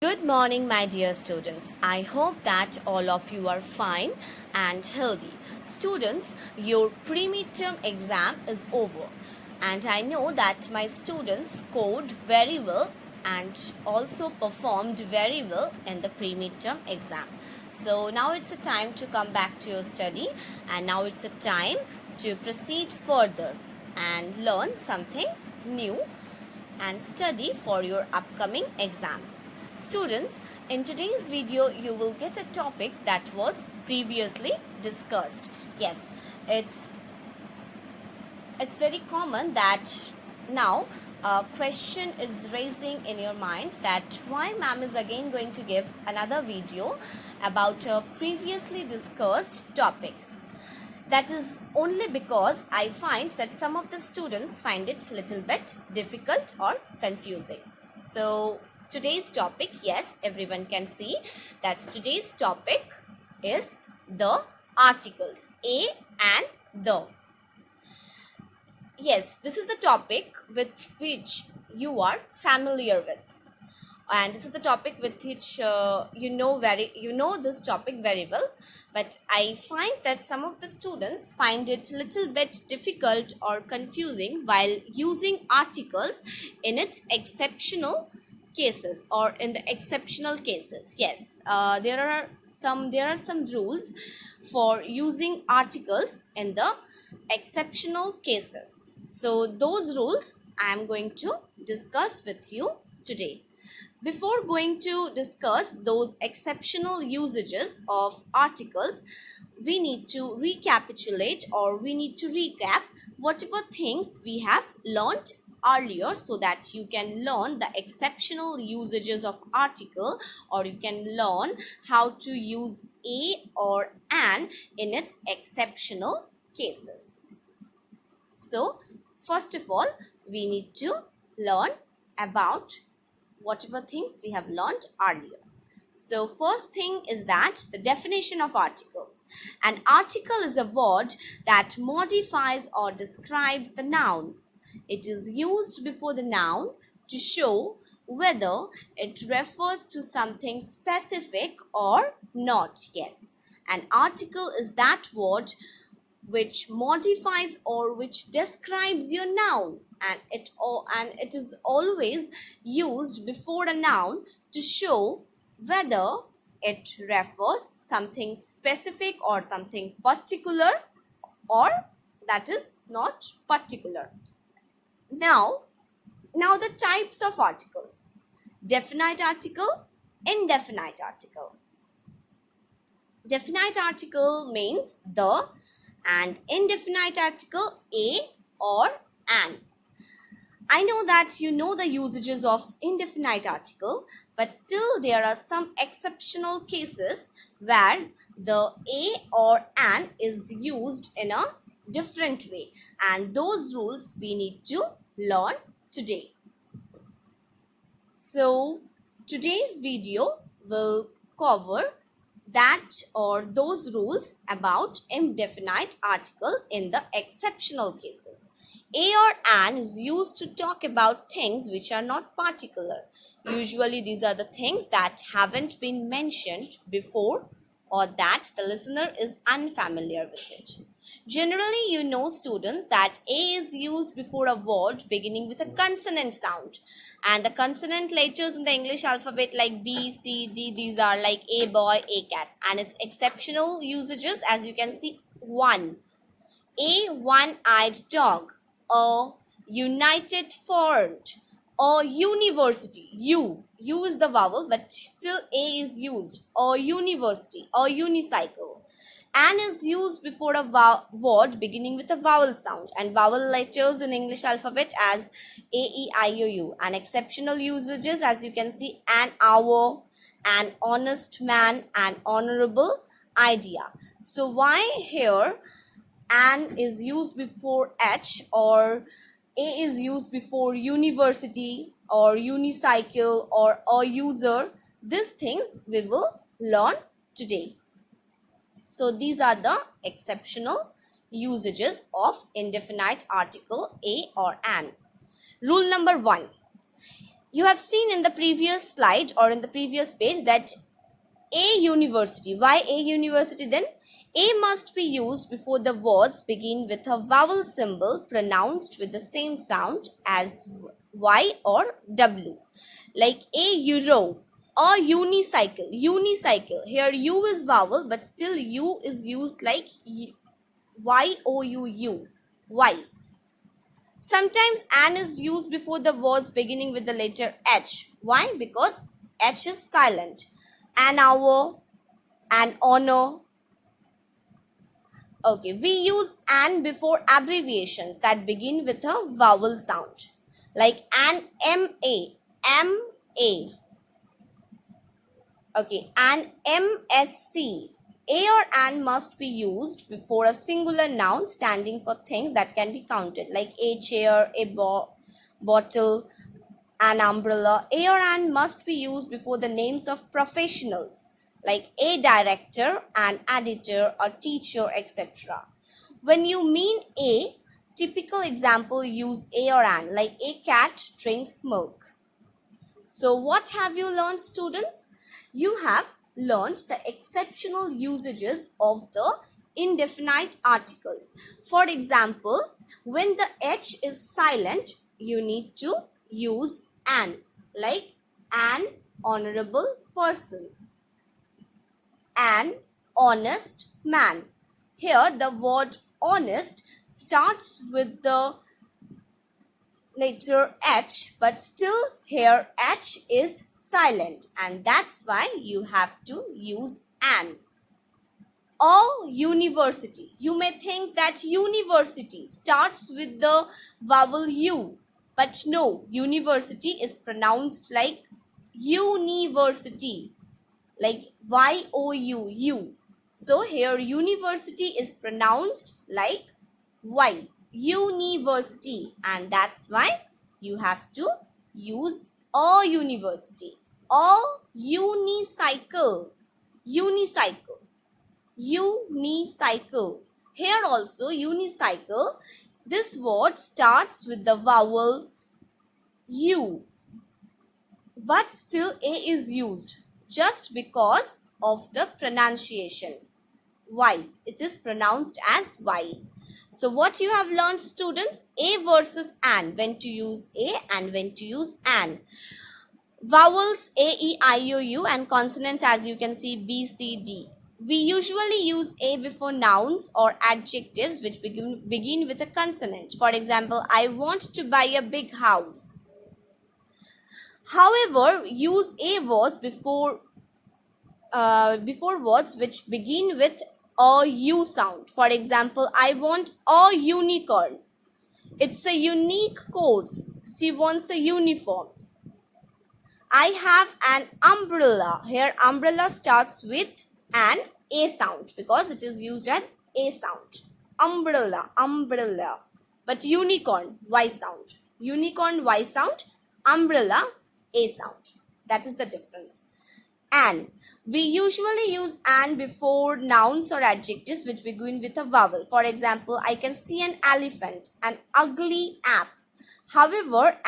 Good morning, my dear students. I hope that all of you are fine and healthy. Students, your pre-midterm exam is over, and I know that my students scored very well and also performed very well in the pre-midterm exam. So now it's a time to come back to your study, and now it's a time to proceed further and learn something new and study for your upcoming exam. Students, in today's video you will get a topic that was previously discussed. Yes, it's very common that now a question is raising in your mind that why ma'am is again going to give another video about a previously discussed topic. That is only because I find that some of the students find it a little bit difficult or confusing. So today's topic, yes, everyone can see that today's topic is the articles a and the. Yes, this is the topic with which you are familiar with, and this is the topic with which you know this topic very well, but I find that some of the students find it a little bit difficult or confusing while using articles in its exceptional cases or in the exceptional cases. Yes, there are some rules for using articles in the exceptional cases. So those rules I am going to discuss with you today. Before going to discuss those exceptional usages of articles, we need to recapitulate or we need to recap whatever things we have learned earlier so that you can learn the exceptional usages of article, or you can learn how to use a or an in its exceptional cases. So, first of all, we need to learn about whatever things we have learned earlier. So first thing is that the definition of article. An article is a word that modifies or describes the noun. It is used before the noun to show whether it refers to something specific or not. Yes, an article is that word which modifies or which describes your noun, and it is always used before a noun to show whether it refers something specific or something particular, or that is not particular. Now the types of articles: definite article, indefinite article. Definite article means the, and indefinite article a or an. I know that you know the usages of indefinite article, but still there are some exceptional cases where the a or an is used in a different way, and those rules we need to learn today. So today's video will cover that or those rules about indefinite article in the exceptional cases. A or an is used to talk about things which are not particular. Usually these are the things that haven't been mentioned before or that the listener is unfamiliar with it. Generally, you know, students, that A is used before a word beginning with a consonant sound. And the consonant letters in the English alphabet like B, C, D, these are like A boy, A cat. And its exceptional usages, as you can see, one. A one-eyed dog, a united front, a university. U is the vowel, but still A is used. A university, a unicycle. An is used before a word beginning with a vowel sound, and vowel letters in English alphabet as A, E, I, O, U. And exceptional usages, as you can see, an hour, an honest man, an honorable idea. So why here an is used before H, or A is used before university or unicycle or a user? These things we will learn today. So these are the exceptional usages of indefinite article a or an. Rule number 1. You have seen in the previous slide or in the previous page that a university. Why a university then? A must be used before the words begin with a vowel symbol pronounced with the same sound as Y or W. Like a euro or unicycle. Unicycle. Here U is vowel but still U is used like Y-O-U-U. Y. Sometimes an is used before the words beginning with the letter H. Why? Because H is silent. An hour, an honor. Okay, we use an before abbreviations that begin with a vowel sound. Like an M-A, M-A. Okay, an MSC. A or an must be used before a singular noun standing for things that can be counted, like a chair, a bottle, an umbrella. A or an must be used before the names of professionals, like a director, an editor, a teacher, etc. When you mean a, typical example use a or an, like a cat drinks milk. So what have you learned, students? You have learned the exceptional usages of the indefinite articles. For example, when the H is silent, you need to use an, like an honorable person, an honest man. Here the word honest starts with the letter H, but still here H is silent, and that's why you have to use an. Or university. You may think that university starts with the vowel U, but no, university is pronounced like university, like Y-O-U-U. So here university is pronounced like Y, university, and that's why you have to use a university. Or unicycle, unicycle, unicycle. Here also unicycle, this word starts with the vowel U, but still a is used just because of the pronunciation. Y, it is pronounced as Y. So what you have learned, students? A versus an, when to use a and when to use an. Vowels A, E, I, O, U and consonants, as you can see, B, C, D. We usually use a before nouns or adjectives which begin with a consonant. For example, I want to buy a big house. However, use a words before words which begin with a U sound. For example, I want a unicorn. It's a unique course. She wants a uniform. I have an umbrella. Here umbrella starts with an A sound because it is used as A sound. Umbrella, umbrella. But unicorn, Y sound. Unicorn, Y sound. Umbrella, A sound. That is the difference. An. We usually use an before nouns or adjectives which begin with a vowel. For example, I can see an elephant, an ugly app. However,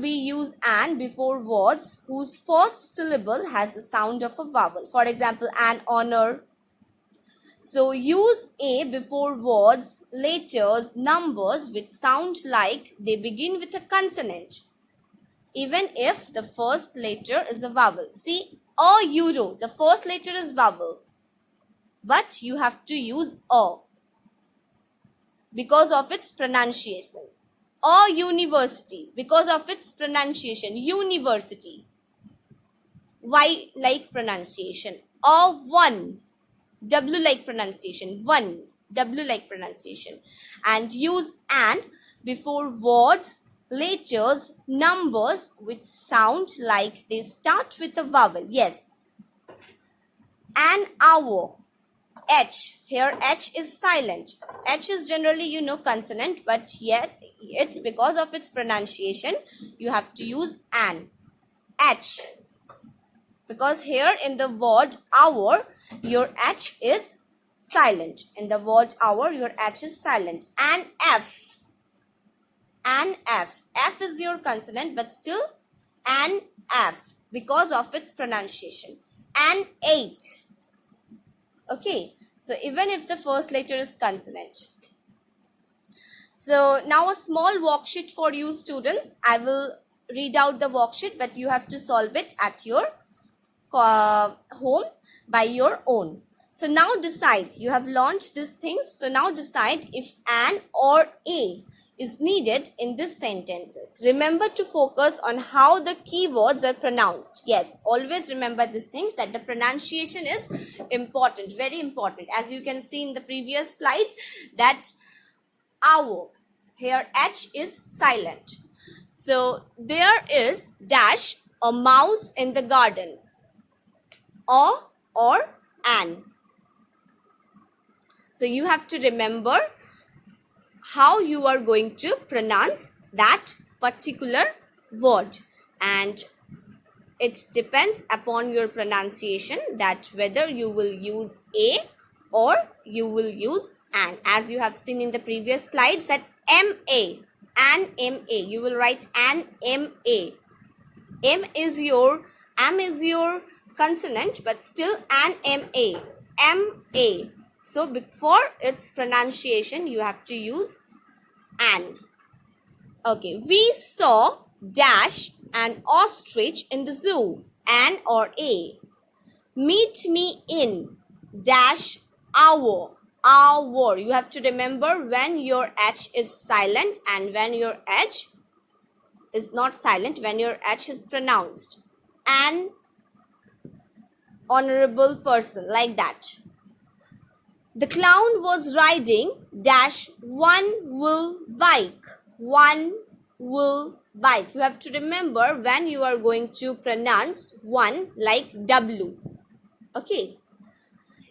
we use an before words whose first syllable has the sound of a vowel. For example, an honor. So use a before words, letters, numbers which sound like they begin with a consonant, even if the first letter is a vowel. See, a euro, the first letter is vowel, but you have to use a because of its pronunciation. A university, because of its pronunciation, university. Y like pronunciation. A one, W like pronunciation, one, W like pronunciation. And use an before words, letters, numbers which sound like they start with a vowel. Yes. An hour. H. Here H is silent. H is generally, consonant, but yet it's because of its pronunciation, you have to use an. H. Because here in the word hour, your H is silent. In the word hour, your H is silent. An F. an F. F is your consonant, but still an F because of its pronunciation. An 8. Okay, so even if the first letter is consonant. So now a small worksheet for you students. I will read out the worksheet, but you have to solve it at your home by your own. So now decide. You have learned these things. So now decide if an or a is needed in these sentences. Remember to focus on how the keywords are pronounced. Yes, always remember these things, that the pronunciation is important, very important. As you can see in the previous slides, that our, here H is silent. So there is dash a mouse in the garden. Or an. So you have to remember how you are going to pronounce that particular word, and it depends upon your pronunciation that whether you will use a or you will use an. As you have seen in the previous slides, that M-A, an M-A, you will write an M-A. M is your consonant, but still an M-A. M-A. So before its pronunciation, you have to use an. Okay, we saw dash an ostrich in the zoo. An or a. Meet me in dash hour. Hour. You have to remember when your H is silent and when your H is not silent, when your H is pronounced. An honorable person, like that. The clown was riding dash one wheel bike. One wheel bike. You have to remember when you are going to pronounce one like W. Okay.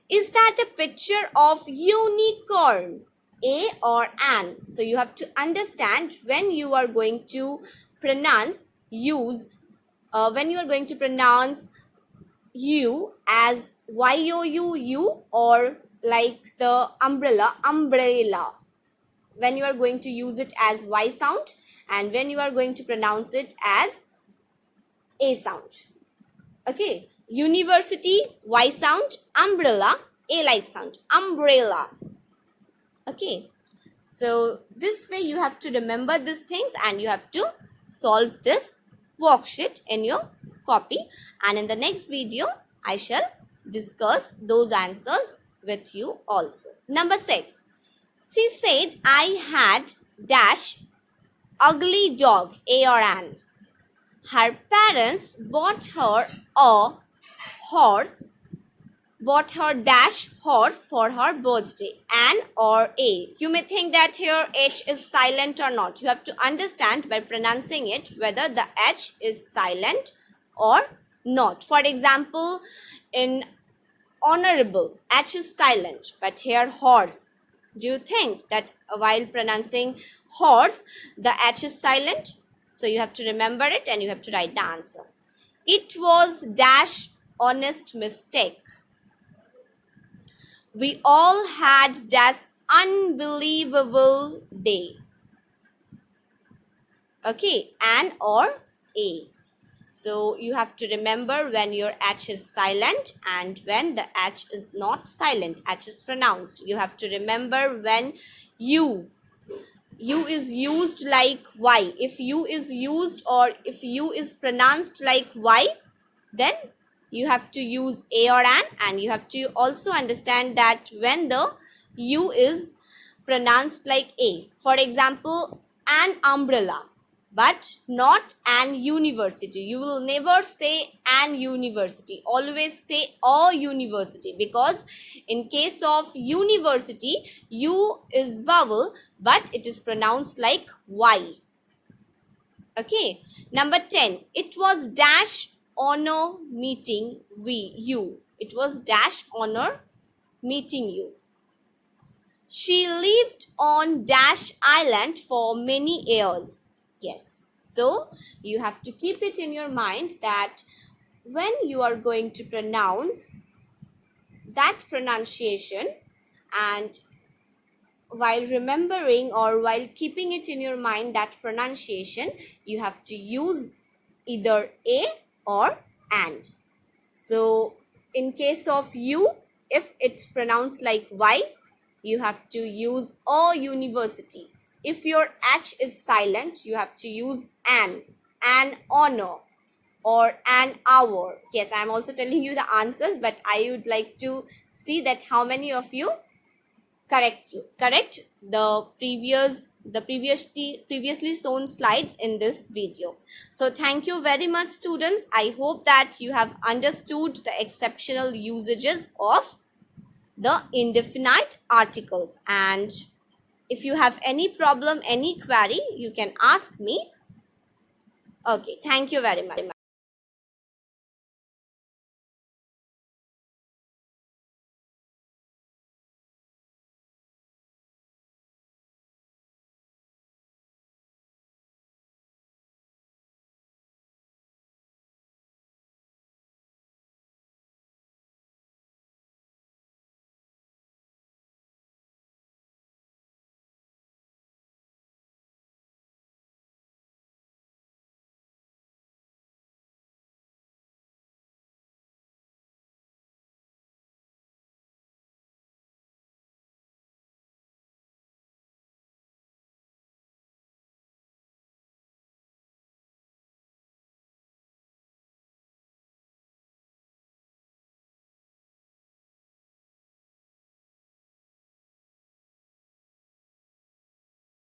Is that a picture of unicorn? A or an? So you have to understand when you are going to pronounce when you are going to pronounce U as Y-O-U, or like the umbrella, when you are going to use it as Y sound, and when you are going to pronounce it as A sound. Okay, university, Y sound, umbrella, A like sound, umbrella. Okay, so this way you have to remember these things and you have to solve this worksheet in your copy, and in the next video I shall discuss those answers with you also. Number 6. She said I had dash ugly dog, A or an. Her parents bought her dash horse for her birthday. An or a. You may think that here H is silent or not. You have to understand by pronouncing it whether the H is silent or not. For example, in honorable, H is silent, but here horse. Do you think that while pronouncing horse, the H is silent? So you have to remember it and you have to write the answer. It was dash honest mistake. We all had dash unbelievable day. Okay, an or a. So you have to remember when your H is silent and when the H is not silent. H is pronounced. You have to remember when U is used like Y. If U is used or if U is pronounced like Y, then you have to use a or an, and you have to also understand that when the U is pronounced like a. For example, an umbrella, but not an university. You will never say an university. Always say a university, because in case of university, U is vowel, but it is pronounced like Y. Okay. Number 10. It was dash honor meeting you. It was dash honor meeting you. She lived on dash island for many years. Yes. So you have to keep it in your mind that when you are going to pronounce that pronunciation, and while remembering or while keeping it in your mind that pronunciation, you have to use either a or an. So in case of you, if it's pronounced like y, you have to use a university. If your h is silent, you have to use an honor, or an hour. Yes, I'm also telling you the answers, but I would like to see that how many of you correct the previously shown slides in this video. So thank you very much, students. I hope that you have understood the exceptional usages of the indefinite articles, and if you have any problem, any query, you can ask me. Okay, thank you very much.